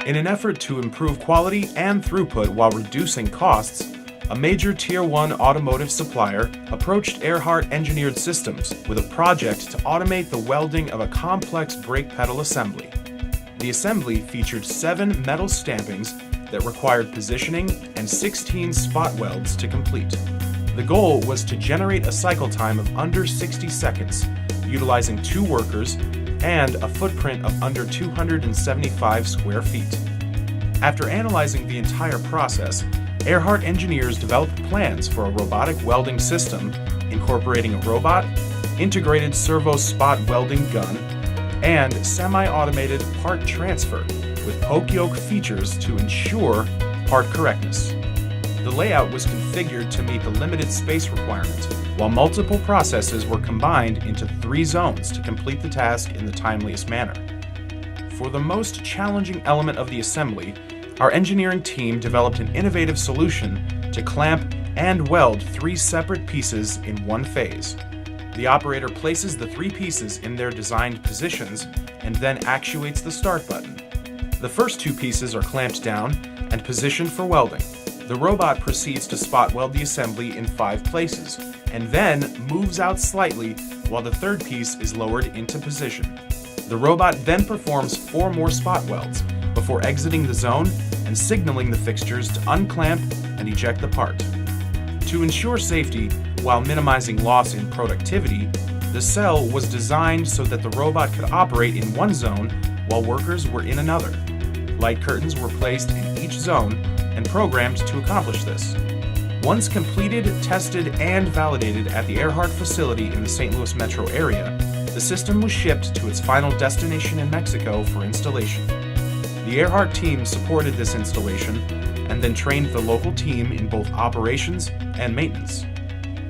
In an effort to improve quality and throughput while reducing costs, a major Tier 1 automotive supplier approached Ehrhardt Engineered Systems with a project to automate the welding of a complex brake pedal assembly. The assembly featured 7 metal stampings that required positioning and 16 spot welds to complete. The goal was to generate a cycle time of under 60 seconds, utilizing 2 workers and a footprint of under 275 square feet. After analyzing the entire process, Ehrhardt engineers developed plans for a robotic welding system incorporating a robot, integrated servo spot welding gun, and semi-automated part transfer with poke yoke features to ensure part correctness. The layout was configured to meet the limited space requirement, while multiple processes were combined into 3 zones to complete the task in the timeliest manner. For the most challenging element of the assembly, our engineering team developed an innovative solution to clamp and weld 3 separate pieces in one phase. The operator places the 3 pieces in their designed positions and then actuates the start button. The first 2 pieces are clamped down and positioned for welding. The robot proceeds to spot weld the assembly in 5 places and then moves out slightly while the 3rd piece is lowered into position. The robot then performs 4 more spot welds before exiting the zone and signaling the fixtures to unclamp and eject the part. To ensure safety while minimizing loss in productivity, the cell was designed so that the robot could operate in one zone while workers were in another. Light curtains were placed in each zone and programmed to accomplish this. Once completed, tested, and validated at the Ehrhardt facility in the St. Louis metro area, the system was shipped to its final destination in Mexico for installation. The Ehrhardt team supported this installation and then trained the local team in both operations and maintenance.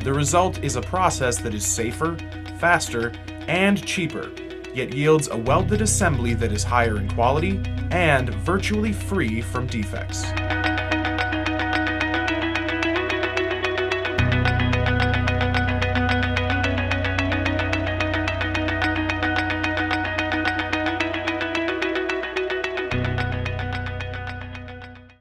The result is a process that is safer, faster, and cheaper, yet yields a welded assembly that is higher in quality and virtually free from defects.